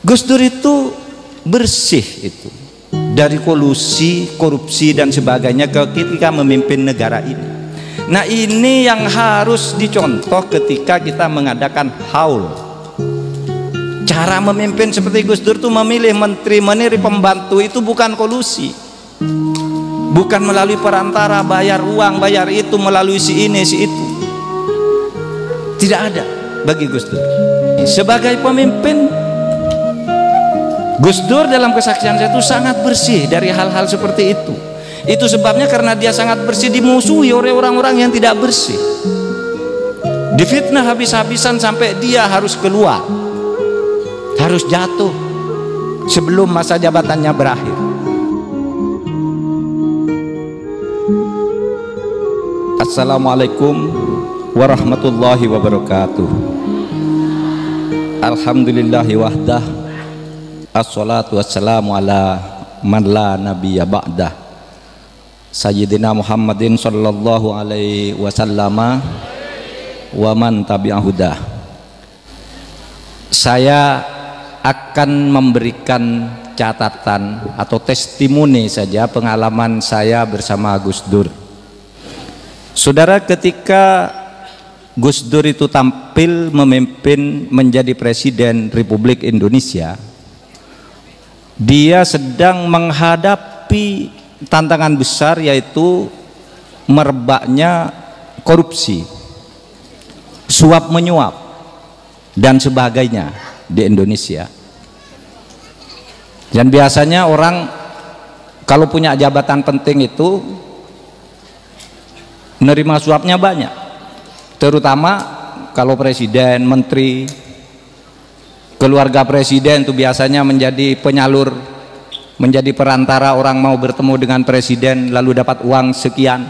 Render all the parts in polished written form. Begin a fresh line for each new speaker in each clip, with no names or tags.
Gus Dur itu bersih itu dari kolusi, korupsi dan sebagainya ketika memimpin negara ini. Nah, ini yang harus dicontoh ketika kita mengadakan haul. Cara memimpin seperti Gus Dur itu memilih menteri, meniri pembantu itu bukan kolusi, bukan melalui perantara bayar uang, bayar itu melalui si ini si itu. Tidak ada bagi Gus Dur. Sebagai pemimpin, Gus Dur dalam kesaksian saya itu sangat bersih dari hal-hal seperti itu. Itu sebabnya karena dia sangat bersih dimusuhi oleh orang-orang yang tidak bersih, difitnah habis-habisan sampai dia harus keluar, harus jatuh sebelum masa jabatannya berakhir. Assalamualaikum warahmatullahi wabarakatuh. Alhamdulillahi wahdah, assalatu wassalamu ala man la nabiyya ba'dah, Sayyidina Muhammadin sallallahu alaihi wasallama wa man tabi'ahudah. Saya akan memberikan catatan atau testimoni saja pengalaman saya bersama Gus Dur. Saudara, ketika Gus Dur itu tampil memimpin menjadi Presiden Republik Indonesia, dia sedang menghadapi tantangan besar, yaitu merebaknya korupsi, suap menyuap dan sebagainya di Indonesia. Dan biasanya orang kalau punya jabatan penting itu menerima suapnya banyak, terutama kalau presiden, menteri, keluarga presiden itu biasanya menjadi penyalur, menjadi perantara orang mau bertemu dengan presiden lalu dapat uang sekian.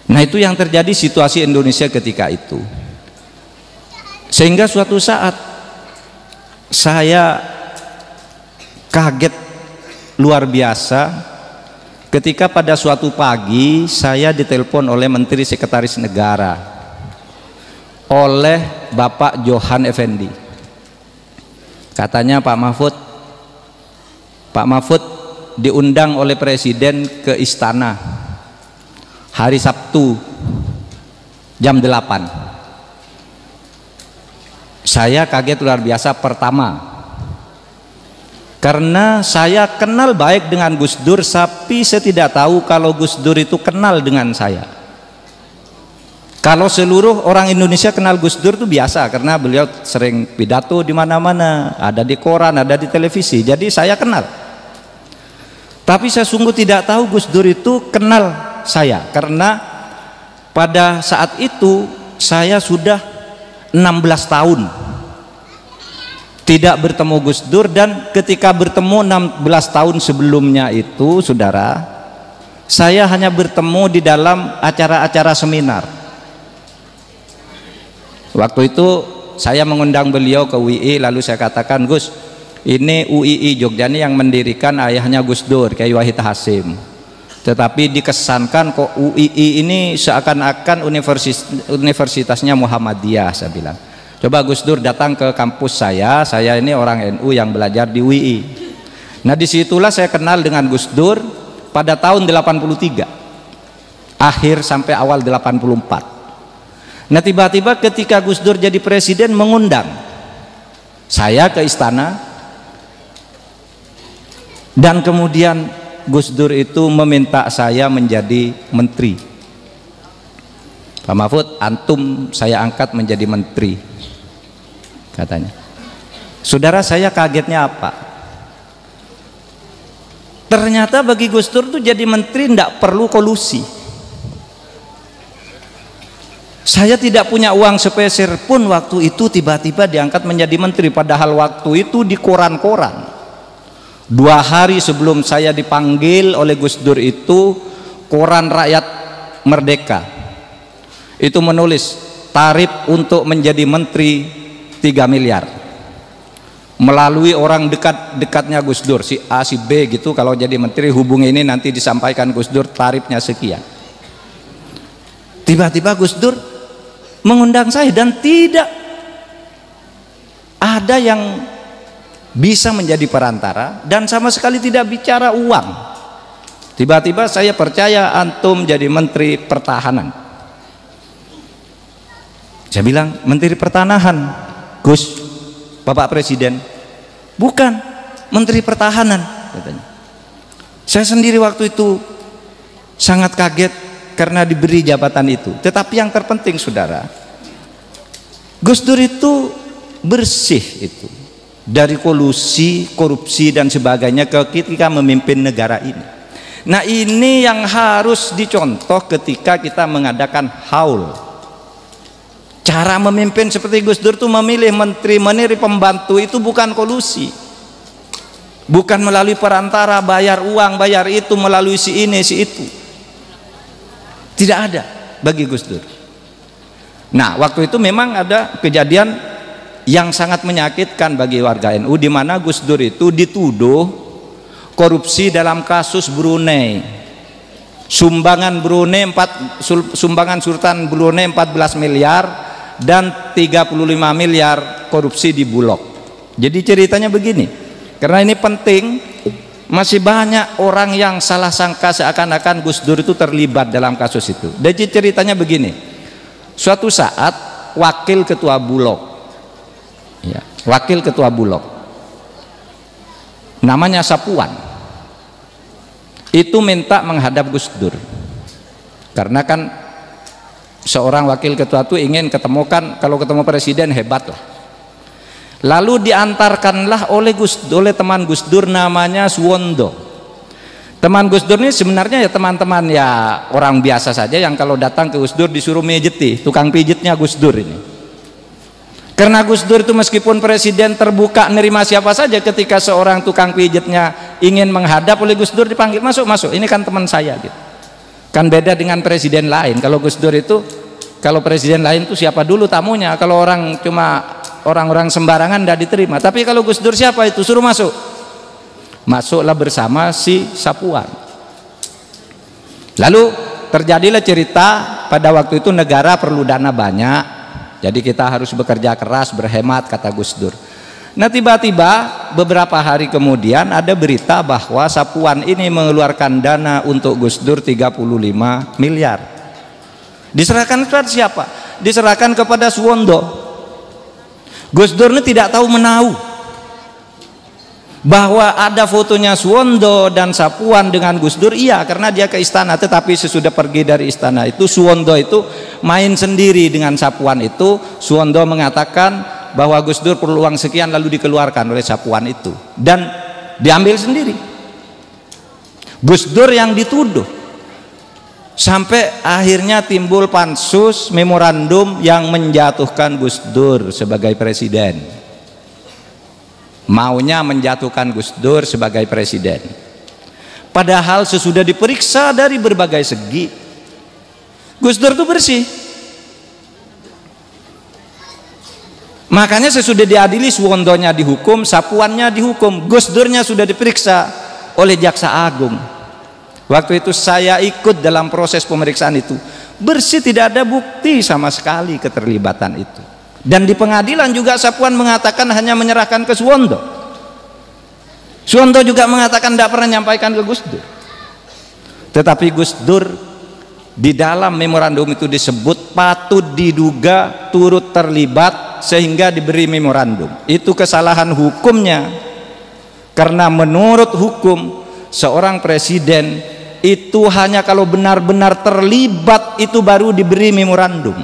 Nah, itu yang terjadi situasi Indonesia ketika itu. Sehingga suatu saat saya kaget luar biasa ketika pada suatu pagi saya ditelepon oleh Menteri Sekretaris Negara, oleh Bapak Johan Effendi. Katanya, Pak Mahfud diundang oleh Presiden ke istana hari Sabtu jam 8. Saya kaget luar biasa pertama, karena saya kenal baik dengan Gus Dur, tapi saya tidak tahu kalau Gus Dur itu kenal dengan saya. Kalau seluruh orang Indonesia kenal Gus Dur itu biasa, karena beliau sering pidato di mana-mana, ada di koran, ada di televisi, jadi saya kenal. Tapi saya sungguh tidak tahu Gus Dur itu kenal saya, karena pada saat itu saya sudah 16 tahun tidak bertemu Gus Dur, dan ketika bertemu 16 tahun sebelumnya itu, saudara, saya hanya bertemu di dalam acara-acara seminar. Waktu itu saya mengundang beliau ke UII, lalu saya katakan, Gus, ini UII Jogja ini yang mendirikan ayahnya Gus Dur, Kyai Wahid Hasyim, tetapi dikesankan kok UII ini seakan-akan universitasnya Muhammadiyah. Saya bilang, coba Gus Dur datang ke kampus saya ini orang NU yang belajar di UII. Nah, disitulah saya kenal dengan Gus Dur pada tahun 83 akhir sampai awal 84. Nah, tiba-tiba ketika Gus Dur jadi presiden mengundang saya ke istana, dan kemudian Gus Dur itu meminta saya menjadi menteri. Pak Mahfud, antum saya angkat menjadi menteri, katanya. Saudara, saya kagetnya apa? Ternyata bagi Gus Dur tuh jadi menteri tidak perlu kolusi. Saya tidak punya uang sepeser pun waktu itu tiba-tiba diangkat menjadi menteri, padahal waktu itu di koran-koran 2 hari sebelum saya dipanggil oleh Gus Dur itu, koran Rakyat Merdeka itu menulis tarif untuk menjadi menteri 3 miliar melalui orang dekat-dekatnya Gus Dur, si A si B gitu. Kalau jadi menteri hubungi ini, nanti disampaikan Gus Dur tarifnya sekian. Tiba-tiba Gus Dur mengundang saya, dan tidak ada yang bisa menjadi perantara dan sama sekali tidak bicara uang. Tiba-tiba saya percaya antum jadi menteri pertahanan. Saya bilang, menteri pertahanan Gus, Bapak Presiden. Bukan, menteri pertahanan katanya. Saya sendiri waktu itu sangat kaget karena diberi jabatan itu. Tetapi yang terpenting saudara, Gus Dur itu bersih itu dari kolusi, korupsi dan sebagainya ketika memimpin negara ini. Nah ini yang harus dicontoh ketika kita mengadakan haul. Cara memimpin seperti Gus Dur itu memilih menteri-menteri pembantu itu bukan kolusi, bukan melalui perantara bayar uang, bayar itu melalui si ini si itu. Tidak ada bagi Gus Dur. Nah waktu itu memang ada kejadian yang sangat menyakitkan bagi warga NU, di mana Gus Dur itu dituduh korupsi dalam kasus Brunei. Sumbangan Brunei sumbangan Sultan Brunei 14 miliar dan 35 miliar korupsi di Bulog. Jadi ceritanya begini, karena ini penting, masih banyak orang yang salah sangka seakan-akan Gus Dur itu terlibat dalam kasus itu. Jadi ceritanya begini, suatu saat wakil ketua Bulog, ya, wakil ketua Bulog namanya Sapuan, itu minta menghadap Gus Dur karena kan seorang wakil ketua itu ingin ketemu, kan kalau ketemu presiden hebat lah. Lalu diantarkanlah oleh teman Gus Dur namanya Suwondo. Teman Gus Dur ini sebenarnya ya teman-teman ya orang biasa saja yang kalau datang ke Gus Dur disuruh mijeti, tukang pijitnya Gus Dur ini. Karena Gus Dur itu meskipun presiden terbuka nerima siapa saja, ketika seorang tukang pijitnya ingin menghadap oleh Gus Dur dipanggil, masuk, ini kan teman saya gitu. Kan beda dengan presiden lain. Kalau Gus Dur itu, kalau presiden lain itu siapa dulu tamunya, kalau orang cuma orang-orang sembarangan tidak diterima. Tapi kalau Gus Dur siapa itu, suruh masuk, masuklah bersama si Sapuan. Lalu terjadilah cerita, pada waktu itu negara perlu dana banyak, jadi kita harus bekerja keras, berhemat, kata Gus Dur. Nah tiba-tiba beberapa hari kemudian ada berita bahwa Sapuan ini mengeluarkan dana untuk Gus Dur 35 miliar. Diserahkan kepada siapa? Diserahkan kepada Suwondo. Gus Dur ini tidak tahu menahu bahwa ada fotonya Suwondo dan Sapuan dengan Gus Dur. Iya, karena dia ke istana, tetapi sesudah pergi dari istana itu Suwondo itu main sendiri dengan Sapuan itu. Suwondo mengatakan bahwa Gus Dur perlu uang sekian, lalu dikeluarkan oleh Sapuan itu dan diambil sendiri. Gus Dur yang dituduh, sampai akhirnya timbul pansus memorandum yang menjatuhkan Gus Dur sebagai presiden, maunya menjatuhkan Gus Dur sebagai presiden, padahal sesudah diperiksa dari berbagai segi Gus Dur itu bersih. Makanya sesudah diadili, Suwondonya dihukum, Sapuannya dihukum, Gus Durnya sudah diperiksa oleh Jaksa Agung. Waktu itu saya ikut dalam proses pemeriksaan itu, bersih, tidak ada bukti sama sekali keterlibatan itu. Dan di pengadilan juga Sapuan mengatakan hanya menyerahkan ke Suwondo. Suwondo juga mengatakan tidak pernah menyampaikan ke Gus Dur. Tetapi Gus Dur di dalam memorandum itu disebut patut diduga turut terlibat sehingga diberi memorandum. Itu kesalahan hukumnya, karena menurut hukum seorang presiden itu hanya kalau benar-benar terlibat itu baru diberi memorandum.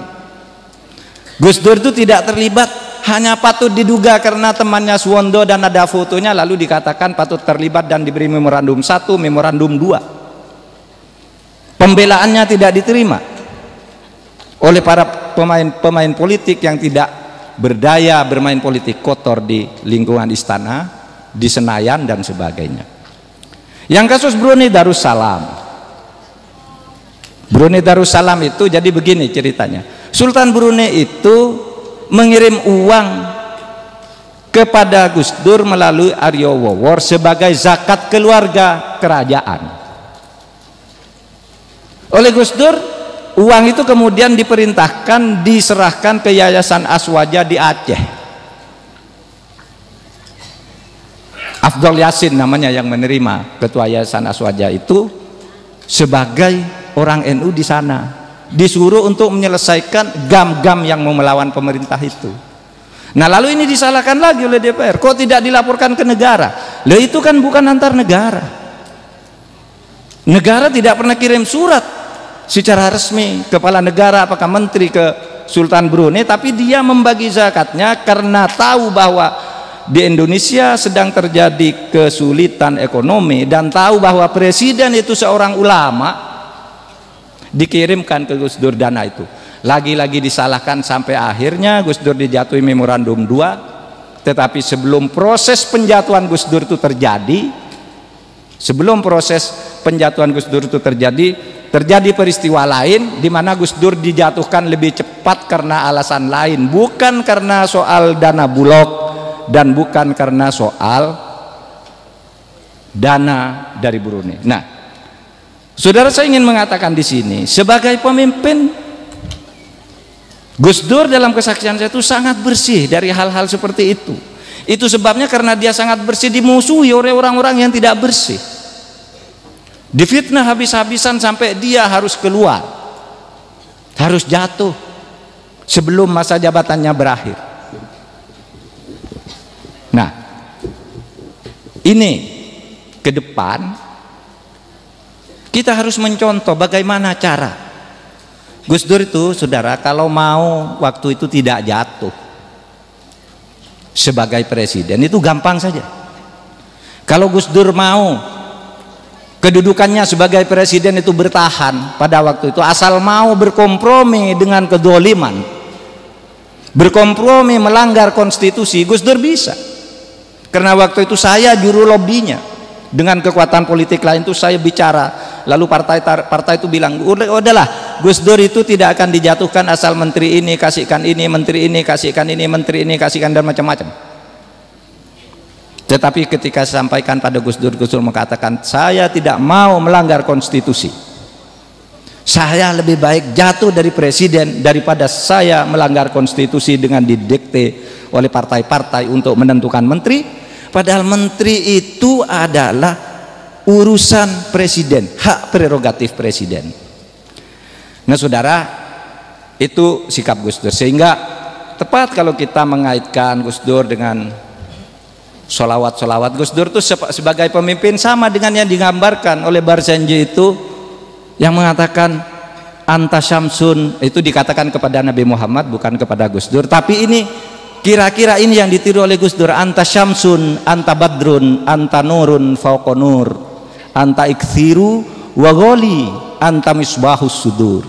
Gus Dur itu tidak terlibat, hanya patut diduga karena temannya Suwondo dan ada fotonya, lalu dikatakan patut terlibat dan diberi memorandum 1, memorandum 2. Pembelaannya tidak diterima oleh para pemain politik yang tidak berdaya bermain politik kotor di lingkungan istana, di Senayan dan sebagainya. Yang kasus Brunei Darussalam, Brunei Darussalam itu jadi begini ceritanya. Sultan Brunei itu mengirim uang kepada Gus Dur melalui Aryo Wowor sebagai zakat keluarga kerajaan. Oleh Gus Dur, uang itu kemudian diperintahkan diserahkan ke Yayasan Aswaja di Aceh. Afdol Yasin namanya yang menerima, ketua Yayasan Aswaja itu sebagai orang NU di sana, disuruh untuk menyelesaikan gam-gam yang mau melawan pemerintah itu. Nah lalu ini disalahkan lagi oleh DPR, kok tidak dilaporkan ke negara? Loh itu kan bukan antar negara. Negara tidak pernah kirim surat secara resmi kepala negara apakah menteri ke Sultan Brunei, tapi dia membagi zakatnya karena tahu bahwa di Indonesia sedang terjadi kesulitan ekonomi dan tahu bahwa presiden itu seorang ulama, dikirimkan ke Gus Dur dana itu. Lagi-lagi disalahkan sampai akhirnya Gus Dur dijatuhi memorandum 2. Tetapi sebelum proses penjatuhan Gus Dur itu terjadi, terjadi peristiwa lain di mana Gus Dur dijatuhkan lebih cepat karena alasan lain, bukan karena soal dana bulog dan bukan karena soal dana dari Brunei. Nah, saudara, saya ingin mengatakan di sini sebagai pemimpin, Gus Dur dalam kesaksian saya itu sangat bersih dari hal-hal seperti itu. Itu sebabnya karena dia sangat bersih dimusuhi oleh orang-orang yang tidak bersih, difitnah habis-habisan sampai dia harus keluar, harus jatuh sebelum masa jabatannya berakhir. Nah, ini ke depan kita harus mencontoh bagaimana cara Gus Dur itu, saudara, kalau mau waktu itu tidak jatuh sebagai presiden itu gampang saja. Kalau Gus Dur mau kedudukannya sebagai presiden itu bertahan pada waktu itu, asal mau berkompromi dengan kedoliman, berkompromi melanggar konstitusi, Gus Dur bisa. Karena waktu itu saya juru lobbynya, dengan kekuatan politik lain itu saya bicara, lalu partai itu bilang udahlah Gus Dur itu tidak akan dijatuhkan asal menteri ini kasihkan ini, menteri ini kasihkan ini, menteri ini kasihkan, dan macam-macam. Tetapi ketika saya sampaikan pada Gus Dur mengatakan saya tidak mau melanggar konstitusi, saya lebih baik jatuh dari presiden daripada saya melanggar konstitusi dengan didikte oleh partai-partai untuk menentukan menteri. Padahal menteri itu adalah urusan presiden, hak prerogatif presiden. Nah saudara, itu sikap Gus Dur. Sehingga tepat kalau kita mengaitkan Gus Dur dengan solawat-solawat. Gus Dur itu sebagai pemimpin sama dengan yang digambarkan oleh Barzanji itu, yang mengatakan anta syamsun, itu dikatakan kepada Nabi Muhammad, bukan kepada Gus Dur. Tapi ini kira-kira ini yang ditiru oleh Gus Dur. Anta syamsun, anta badrun, anta nurun fauqa nur, anta ikthiru wa ghali, anta misbahus sudur.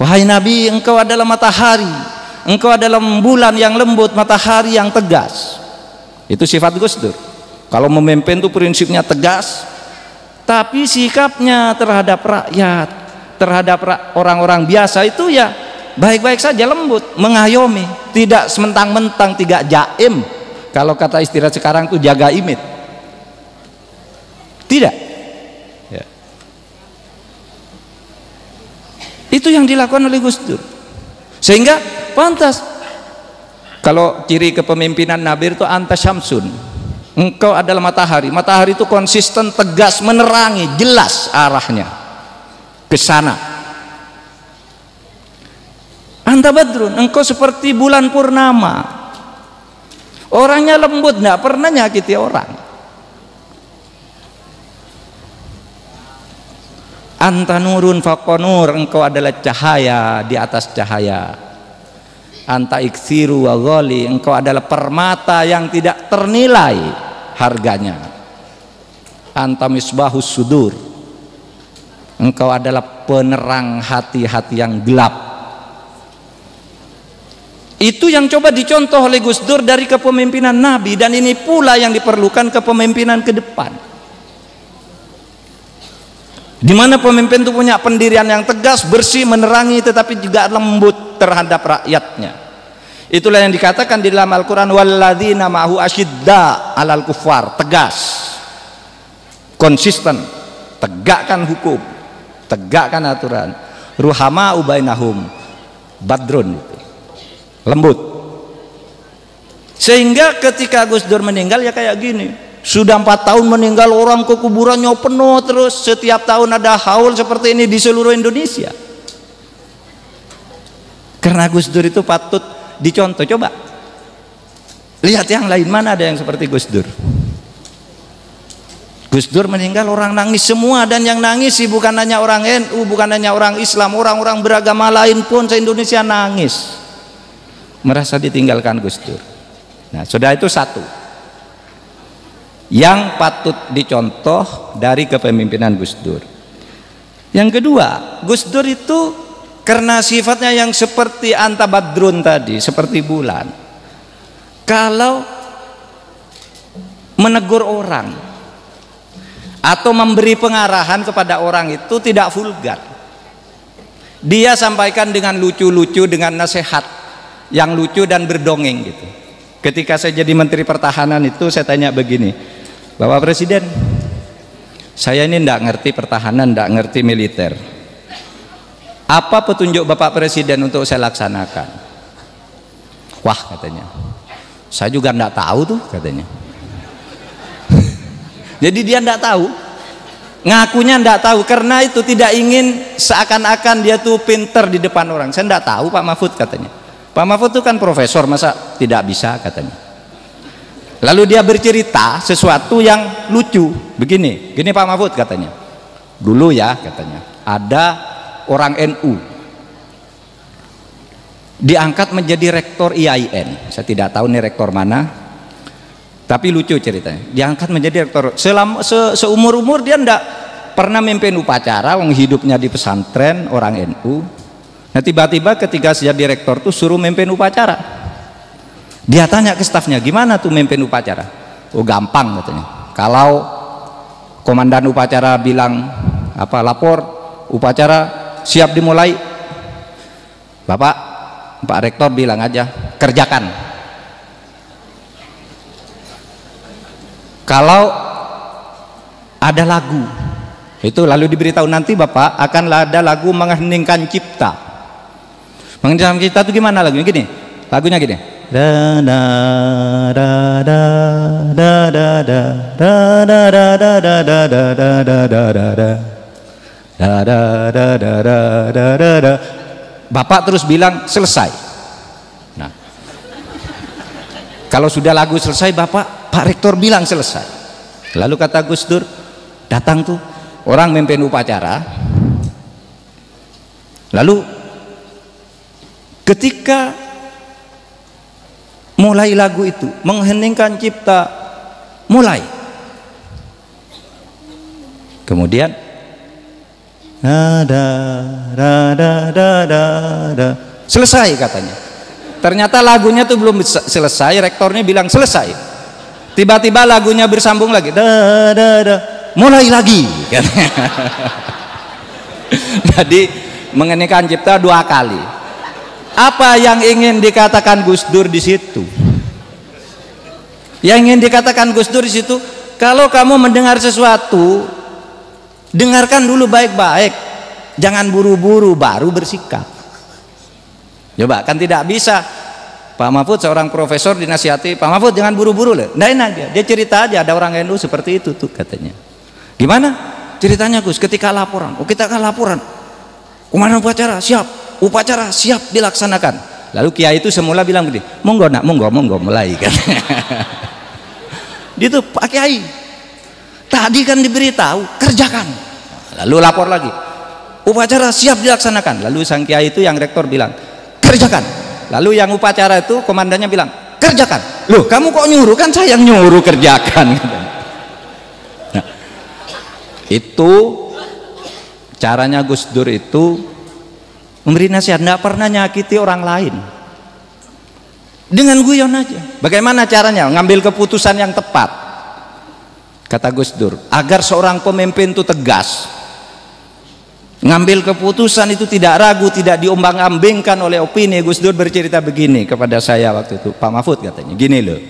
Wahai Nabi, engkau adalah matahari, engkau adalah bulan yang lembut, matahari yang tegas. Itu sifat Gus Dur. Kalau memimpin itu prinsipnya tegas, tapi sikapnya terhadap rakyat, terhadap orang-orang biasa itu ya baik-baik saja, lembut, mengayomi, tidak sementang-mentang, tidak jaim. Kalau kata istilah sekarang tuh jaga imit, tidak ya. Itu yang dilakukan oleh Gus Dur, sehingga pantas kalau ciri kepemimpinan Nabi itu anta syamsun, engkau adalah matahari. Matahari itu konsisten, tegas, menerangi, jelas arahnya ke sana. Anta badrun, engkau seperti bulan purnama, orangnya lembut, tidak pernah nyakiti orang. Anta nurun fauqa nur, engkau adalah cahaya di atas cahaya. Anta iksiru wa ghali, engkau adalah permata yang tidak ternilai harganya. Anta misbahus sudur, engkau adalah penerang hati-hati yang gelap. Itu yang coba dicontoh oleh Gus Dur dari kepemimpinan Nabi, dan ini pula yang diperlukan kepemimpinan ke depan, di mana pemimpin itu punya pendirian yang tegas, bersih, menerangi, tetapi juga lembut terhadap rakyatnya. Itulah yang dikatakan di dalam Al-Quran, walladzina ma'ahu asyidda alal kufar, tegas, konsisten, tegakkan hukum, tegakkan aturan. Ruhama ubainahum, badrun, itu lembut. Sehingga ketika Gus Dur meninggal ya kayak gini, sudah 4 tahun meninggal, orang ke kuburannya penuh terus, setiap tahun ada haul seperti ini di seluruh Indonesia. Karena Gus Dur itu patut dicontoh. Coba lihat yang lain, mana ada yang seperti Gus Dur. Gus Dur meninggal orang nangis semua, dan yang nangis sih bukan hanya orang NU, bukan hanya orang Islam, orang-orang beragama lain pun se-Indonesia nangis merasa ditinggalkan Gus Dur. Nah, sudah itu satu yang patut dicontoh dari kepemimpinan Gus Dur. Yang kedua, Gus Dur itu karena sifatnya yang seperti anta badrun tadi, seperti bulan, kalau menegur orang atau memberi pengarahan kepada orang itu tidak vulgar. Dia sampaikan dengan lucu-lucu, dengan nasihat yang lucu dan berdongeng gitu. Ketika saya jadi Menteri Pertahanan itu saya tanya begini, Bapak Presiden, saya ini tidak ngerti pertahanan, tidak ngerti militer, apa petunjuk Bapak Presiden untuk saya laksanakan? Wah, katanya, saya juga tidak tahu tuh, katanya. Jadi dia tidak tahu, ngakunya tidak tahu, karena itu tidak ingin seakan-akan dia tuh pinter di depan orang. Saya tidak tahu Pak Mahfud, katanya. Pak Mahfud itu kan profesor, masa tidak bisa, katanya. Lalu dia bercerita sesuatu yang lucu begini, gini Pak Mahfud, katanya, dulu ya, katanya, ada orang NU diangkat menjadi rektor IAIN. Saya tidak tahu nih rektor mana, tapi lucu ceritanya. Diangkat menjadi rektor, seumur-umur dia tidak pernah memimpin upacara, wong hidupnya di pesantren, orang NU. Nah, tiba-tiba ketika jadi rektor tuh suruh memimpin upacara. Dia tanya ke stafnya, gimana tuh memimpin upacara? Oh, gampang, katanya. Kalau komandan upacara bilang apa, lapor upacara siap dimulai, Pak Rektor bilang aja, kerjakan. Kalau ada lagu itu lalu diberitahu, nanti Bapak akan ada lagu mengheningkan cipta. Mengheningkan cipta itu gimana lagunya? Gini, lagunya gini, da da da da da da da da da da da da da da da da da da da. Bapak terus bilang selesai. Nah, kalau sudah lagu selesai, Pak Rektor bilang selesai. Lalu kata Gus Dur, datang tuh orang memimpin upacara. Lalu ketika mulai lagu itu, mengheningkan cipta, mulai. Kemudian selesai, katanya. Ternyata lagunya tuh belum selesai, rektornya bilang selesai. Tiba-tiba lagunya bersambung lagi, mulai lagi. Jadi mengeningkan cipta 2 kali. Apa yang ingin dikatakan Gus Dur di situ? Yang ingin dikatakan Gus Dur di situ, kalau kamu mendengar sesuatu, dengarkan dulu baik-baik, jangan buru-buru baru bersikap. Coba, kan tidak bisa Pak Mahfud seorang profesor dinasihati, Pak Mahfud jangan buru-buru loh. Nah, enak dia cerita aja, ada orang NU seperti itu tuh, katanya. Gimana ceritanya Gus? Ketika laporan, kita akan laporan, komandan upacara siap dilaksanakan. Lalu kiai itu semula bilang begini, monggo nak, monggo mulai, kan. Dia tuh Pak Kiai, tadi kan diberitahu kerjakan. Lalu lapor lagi, upacara siap dilaksanakan. Lalu sang kiai itu yang rektor bilang kerjakan. Lalu yang upacara itu komandannya bilang kerjakan. Loh, kamu kok nyuruh? Kan saya yang nyuruh kerjakan. Nah, itu caranya Gus Dur itu memberi nasihat, tidak pernah nyakiti orang lain, dengan guyon aja. Bagaimana caranya ngambil keputusan yang tepat? Kata Gus Dur, agar seorang pemimpin itu tegas, ngambil keputusan itu tidak ragu, tidak diombang-ambingkan oleh opini. Gus Dur bercerita begini kepada saya waktu itu, Pak Mahfud, katanya gini loh,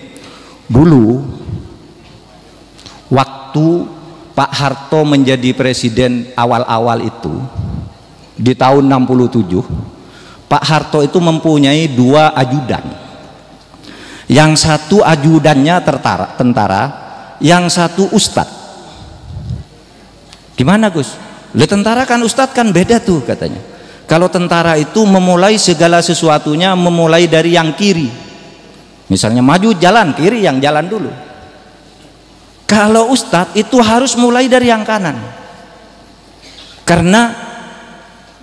dulu waktu Pak Harto menjadi presiden awal-awal itu di tahun 67, Pak Harto itu mempunyai 2 ajudan. yang satu ajudannya tentara, yang satu ustad. Gimana Gus? Lu tentara kan ustad kan beda tuh katanya. Kalau tentara itu memulai segala sesuatunya memulai dari yang kiri. Misalnya maju jalan kiri, yang jalan dulu. Kalau ustadz itu harus mulai dari yang kanan. Karena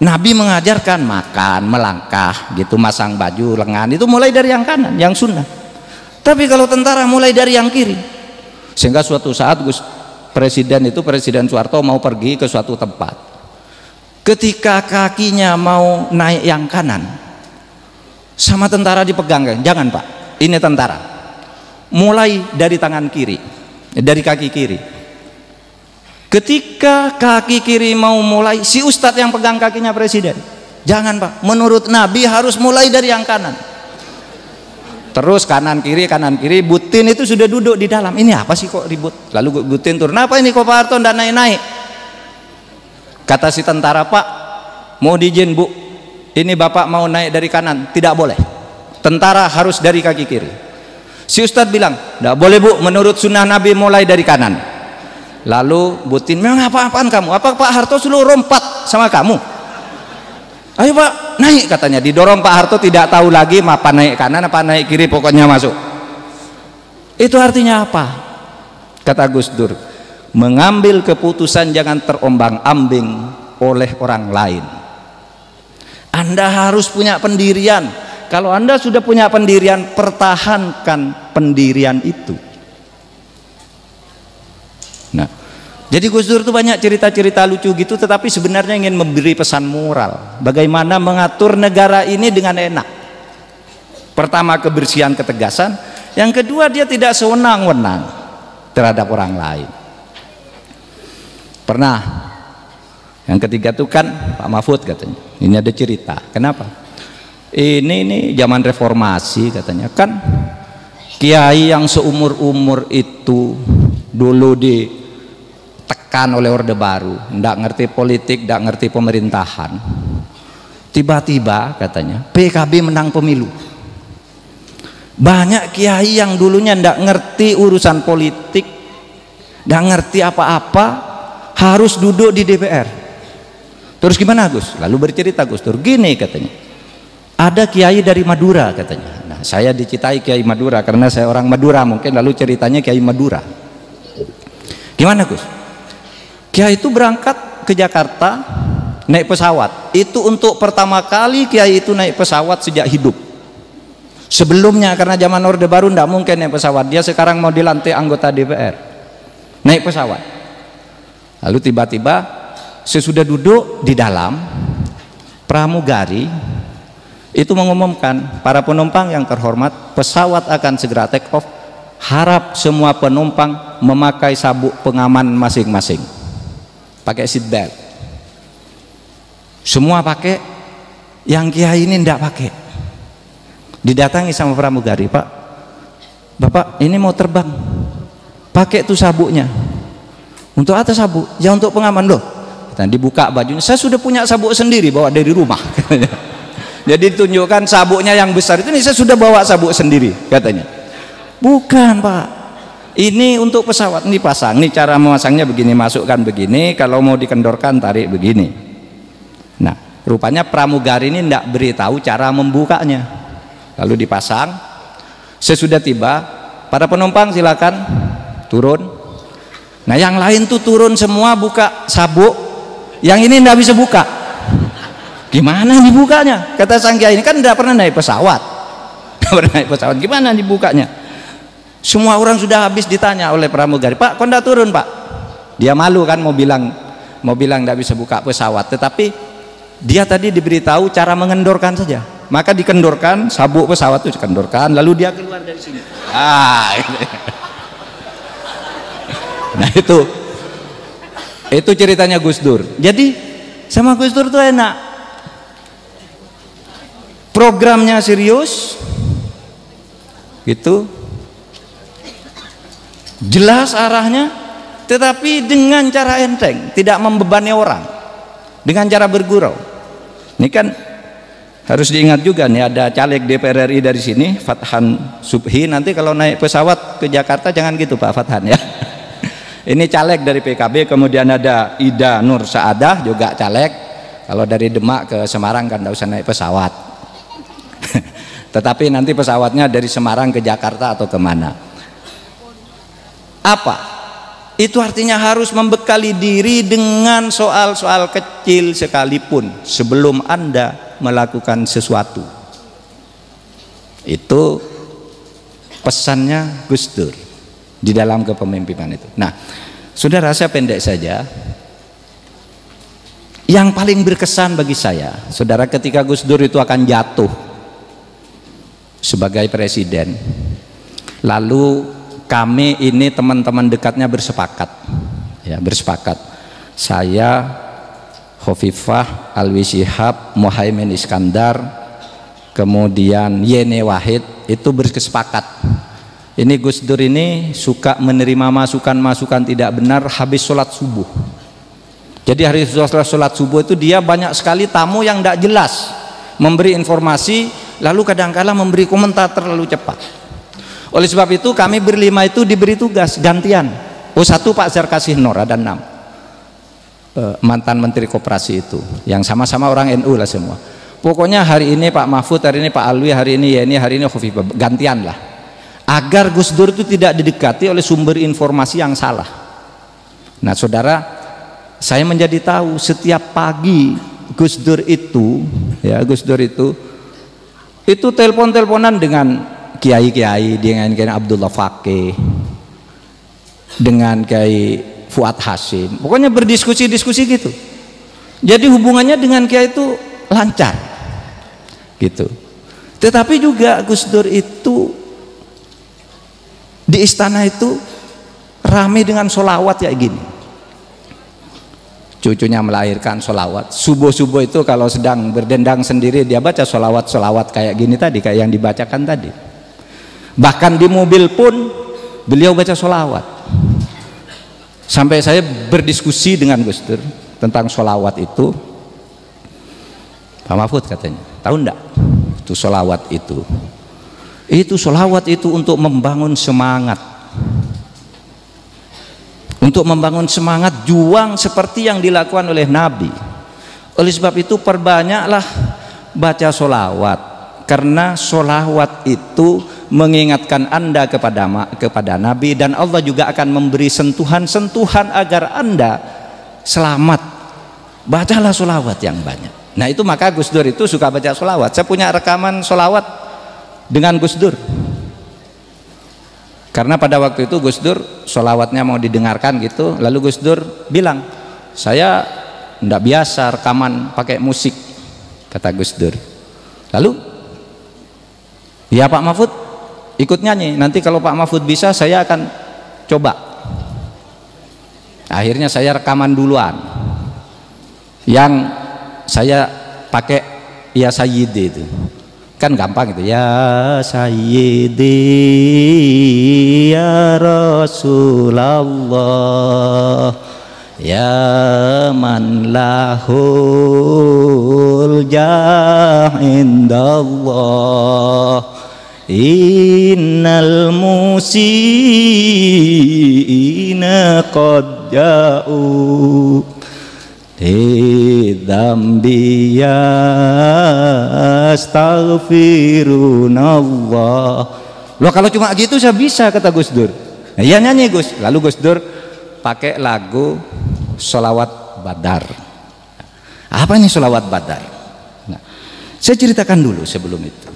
Nabi mengajarkan makan, melangkah gitu, masang baju, lengan itu mulai dari yang kanan, yang sunnah. Tapi kalau tentara mulai dari yang kiri. Sehingga suatu saat Presiden Soeharto mau pergi ke suatu tempat. Ketika kakinya mau naik yang kanan, sama tentara dipegang, jangan Pak, ini tentara. Mulai dari tangan kiri, dari kaki kiri. Ketika kaki kiri mau mulai, si ustadz yang pegang kakinya presiden. Jangan Pak, menurut Nabi harus mulai dari yang kanan. Terus kanan kiri, Butin itu sudah duduk di dalam. Ini apa sih kok ribut? Lalu Butin turun, apa ini kok Pak Harto ndak naik-naik? Kata si tentara, Pak, mau diizin Bu, ini Bapak mau naik dari kanan. Tidak boleh, tentara harus dari kaki kiri. Si ustadz bilang, ndak boleh Bu, menurut sunnah Nabi mulai dari kanan. Lalu Butin, memang apa-apaan kamu? Apa Pak Harto suruh rompat sama kamu? Ayo Pak, naik katanya. Didorong Pak Harto, tidak tahu lagi apa naik kanan apa naik kiri, pokoknya masuk. Itu artinya apa? Kata Gus Dur, mengambil keputusan jangan terombang-ambing oleh orang lain. Anda harus punya pendirian. Kalau Anda sudah punya pendirian, pertahankan pendirian itu. Nah, jadi Gus Dur itu banyak cerita-cerita lucu gitu, tetapi sebenarnya ingin memberi pesan moral. Bagaimana mengatur negara ini dengan enak. Pertama, kebersihan, ketegasan. Yang kedua, dia tidak sewenang-wenang terhadap orang lain. Pernah, yang ketiga itu kan Pak Mahfud katanya. Ini ada cerita. Kenapa? Ini zaman reformasi katanya. Kan kiai yang seumur-umur itu dulu ditekan oleh Orde Baru, ndak ngerti politik, ndak ngerti pemerintahan. Tiba-tiba katanya PKB menang pemilu. Banyak kiai yang dulunya ndak ngerti urusan politik, ndak ngerti apa-apa, harus duduk di DPR. Terus gimana Gus? Lalu bercerita Gus Dur, gini katanya, ada kiai dari Madura katanya. Nah, saya dicitai kiai Madura karena saya orang Madura, mungkin lalu ceritanya kiai Madura. Gimana Gus? Kiai itu berangkat ke Jakarta naik pesawat. Itu untuk pertama kali kiai itu naik pesawat sejak hidup. Sebelumnya karena zaman Orde Baru tidak mungkin naik pesawat. Dia sekarang mau dilantik anggota DPR, naik pesawat. Lalu tiba-tiba sesudah duduk di dalam, pramugari itu mengumumkan, para penumpang yang terhormat, pesawat akan segera take off. Harap semua penumpang memakai sabuk pengaman masing-masing, pakai seat belt. Semua pakai, yang kiai ini tidak pakai. Didatangi sama pramugari, Pak, Bapak ini mau terbang, pakai tuh sabuknya. Untuk apa sabuk? Ya untuk pengaman. Loh, dan dibuka bajunya, saya sudah punya sabuk sendiri bawa dari rumah. Jadi tunjukkan sabuknya yang besar itu, nih saya sudah bawa sabuk sendiri katanya. Bukan Pak, ini untuk pesawat, ini pasang, ini cara memasangnya begini, masukkan begini, kalau mau dikendorkan tarik begini. Nah, rupanya pramugari ini tidak beritahu cara membukanya. Lalu dipasang. Sesudah tiba, para penumpang silakan turun. Nah, yang lain tuh turun semua buka sabuk, yang ini tidak bisa buka. Gimana dibukanya? Kata sang kiai ini, kan tidak pernah naik pesawat. Tidak pernah naik pesawat, gimana dibukanya? Semua orang sudah habis ditanya oleh pramugari, Pak, kok tidak turun Pak? Dia malu kan, mau bilang tidak bisa buka pesawat, tetapi dia tadi diberitahu cara mengendorkan saja. Maka dikendorkan, sabuk pesawat itu dikendorkan, lalu dia keluar dari sini. Nah itu ceritanya Gus Dur. Jadi sama Gus Dur tuh enak, programnya serius gitu, jelas arahnya, tetapi dengan cara enteng, tidak membebani orang, dengan cara bergurau. Ini kan Harus diingat juga nih, ada caleg DPR RI dari sini, Fathan Subhi. Nanti kalau naik pesawat ke Jakarta jangan gitu Pak Fathan ya. Ini caleg dari PKB. Kemudian ada Ida Nur Saadah juga caleg. Kalau dari Demak ke Semarang kan tidak usah naik pesawat. Tetapi nanti pesawatnya dari Semarang ke Jakarta atau kemana. Apa? Itu artinya harus membekali diri dengan soal-soal kecil sekalipun sebelum Anda melakukan sesuatu. Itu pesannya Gus Dur di dalam kepemimpinan itu. Nah, saudara, saya pendek saja. Yang paling berkesan bagi saya, saudara, ketika Gus Dur itu akan jatuh sebagai presiden, lalu kami ini teman-teman dekatnya bersepakat, ya, bersepakat. Saya, Khofifah, Alwi Shihab, Muhaimin Iskandar, kemudian Yeni Wahid, itu bersepakat. Ini Gus Dur ini suka menerima masukan-masukan tidak benar habis sholat subuh. Jadi hari sholat subuh itu dia banyak sekali tamu yang tidak jelas, memberi informasi, lalu kadang-kala memberi komentar terlalu cepat. Oleh sebab itu kami berlima itu diberi tugas gantian. Oh, satu Pak Zarkasih Nur, ada 6 mantan Menteri Koperasi itu, yang sama-sama orang NU lah semua. Pokoknya hari ini Pak Mahfud, hari ini Pak Alwi, hari ini Yeni, hari ini Khofifah, gantian lah, agar Gus Dur itu tidak didekati oleh sumber informasi yang salah. Nah saudara, saya menjadi tahu setiap pagi Gus Dur itu, ya, Gus Dur itu telepon-teleponan dengan kiai-kiai, dengan Kiai Abdullah Fakih, dengan Kiai Fuad Hasim, pokoknya berdiskusi-diskusi gitu. Jadi hubungannya dengan kiai itu lancar gitu. Tetapi juga Gus Dur itu di istana itu ramai dengan sholawat kayak gini. Cucunya melahirkan sholawat, subuh-subuh itu kalau sedang berdendang sendiri dia baca sholawat-sholawat kayak gini tadi, kayak yang dibacakan tadi. Bahkan di mobil pun beliau baca sholawat. Sampai saya berdiskusi dengan Gus Dur tentang sholawat itu. Pak Mahfud katanya, tahu enggak itu sholawat itu? Itu sholawat itu untuk membangun semangat, untuk membangun semangat juang seperti yang dilakukan oleh Nabi. Oleh sebab itu perbanyaklah baca sholawat, karena sholawat itu mengingatkan Anda kepada Nabi, dan Allah juga akan memberi sentuhan-sentuhan agar Anda selamat. Bacalah sholawat yang banyak. Nah itu maka Gus Dur itu suka baca sholawat. Saya punya rekaman sholawat dengan Gus Dur, karena pada waktu itu Gus Dur sholawatnya mau didengarkan gitu, lalu Gus Dur bilang, saya tidak biasa rekaman pakai musik, kata Gus Dur. Lalu ya Pak Mahfud ikut nyanyi, nanti kalau Pak Mahfud bisa saya akan coba. Akhirnya saya rekaman duluan, yang saya pakai Ya Sayyidi itu kan gampang itu, Ya Sayyidi Ya Rasulullah Ya man lahul jah indallah innal musiina qad ja'u dzambi yastaghfirunallah. Loh kalau cuma gitu saya bisa, kata Gus Dur. Nah, iya nyanyi Gus. Lalu Gus Dur pakai lagu sholawat Badar. Apa ini sholawat Badar? Nah, saya ceritakan dulu sebelum itu.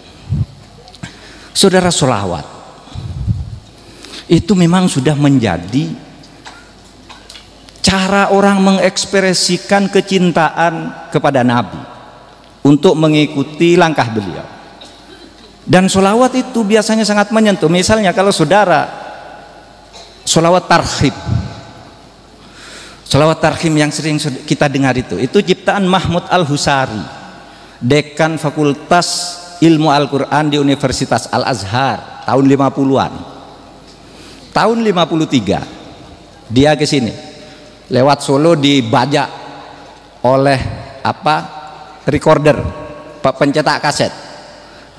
Saudara, sholawat itu memang sudah menjadi cara orang mengekspresikan kecintaan kepada Nabi untuk mengikuti langkah beliau. Dan sholawat itu biasanya sangat menyentuh. Misalnya kalau saudara sholawat tarhib, sholawat tarhim yang sering kita dengar itu ciptaan Mahmud Al-Husari, dekan Fakultas Ilmu Al-Quran di Universitas Al-Azhar tahun 50-an. Tahun 53 dia ke sini lewat Solo, dibajak oleh recorder pencetak kaset,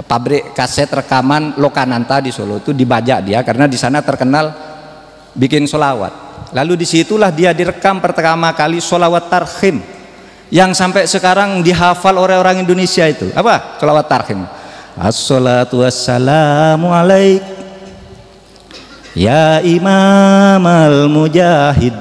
pabrik kaset rekaman Lokananta di Solo itu dibajak dia karena di sana terkenal bikin solawat. Lalu disitulah dia direkam pertama kali solawat tarhim yang sampai sekarang dihafal oleh orang Indonesia. Itu apa? Solawat tarhim. Assalatu wassalamu alaik ya imamal mujahidin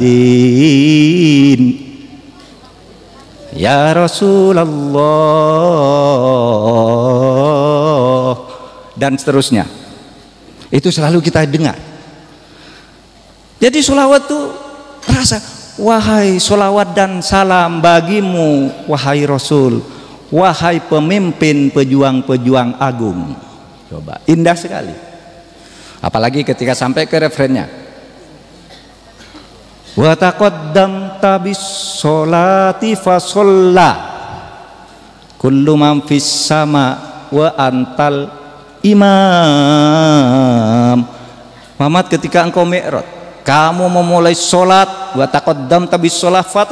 ya Rasulullah, dan seterusnya. Itu selalu kita dengar. Jadi sholawat itu rasa, wahai sholawat dan salam bagimu wahai Rasul, wahai pemimpin pejuang-pejuang agung. Coba, indah sekali. Apalagi ketika sampai ke refrennya, wa taqaddamta bis sholati fa sholla kullu man fis sama wa antal imam. Muhammad, ketika engkau mi'raj, kamu memulai sholat, wa taqaddamta bis sholat fa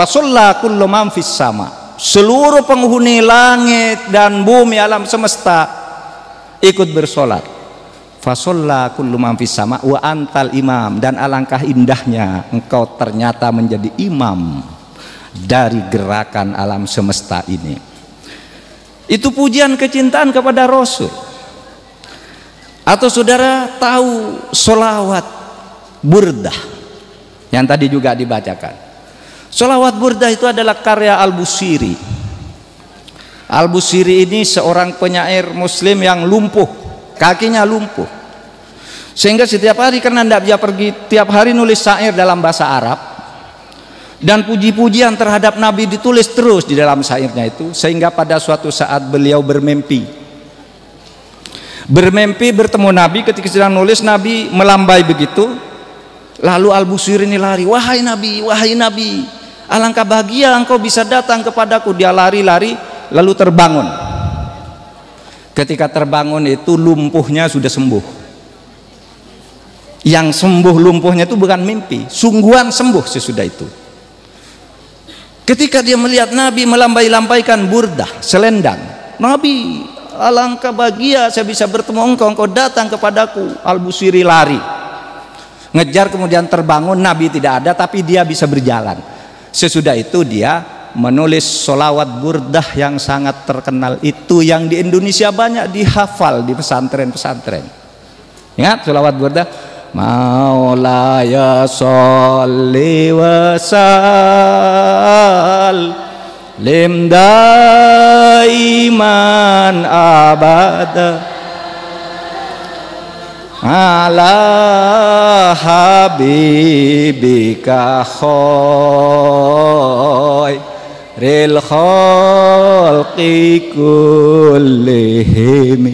sholla kullu man fis sama, seluruh penghuni langit dan bumi alam semesta ikut bersolat. Fasolla kullu man fis sama wa antal imam, dan alangkah indahnya engkau ternyata menjadi imam dari gerakan alam semesta ini. Itu pujian kecintaan kepada Rasul. Atau saudara tahu sholawat burdah yang tadi juga dibacakan? Sholawat burdah itu adalah karya Al-Busiri. Al-Busiri ini seorang penyair muslim yang lumpuh, kakinya lumpuh, sehingga setiap hari, karena tidak bisa pergi, tiap hari nulis syair dalam bahasa Arab, dan puji-pujian terhadap Nabi ditulis terus di dalam syairnya itu, sehingga pada suatu saat beliau bermimpi bertemu Nabi. Ketika sedang nulis, Nabi melambai begitu, lalu Al-Busiri ini lari, wahai Nabi, alangkah bahagia engkau bisa datang kepadaku. Dia lari-lari lalu terbangun. Ketika terbangun itu lumpuhnya sudah sembuh. Yang sembuh lumpuhnya itu bukan mimpi, sungguhan sembuh sesudah itu. Ketika dia melihat Nabi melambai-lambaikan burdah, selendang, Nabi, alangkah bahagia saya bisa bertemu engkau datang kepadaku. Al-Busiri lari, ngejar, kemudian terbangun, Nabi tidak ada, tapi dia bisa berjalan. Sesudah itu dia menulis sholawat burdah yang sangat terkenal itu, yang di Indonesia banyak dihafal di pesantren-pesantren. Ingat sholawat burdah? Maulaya sholli wa sallim daiman abada ala habibika khairil khalqi kullihim.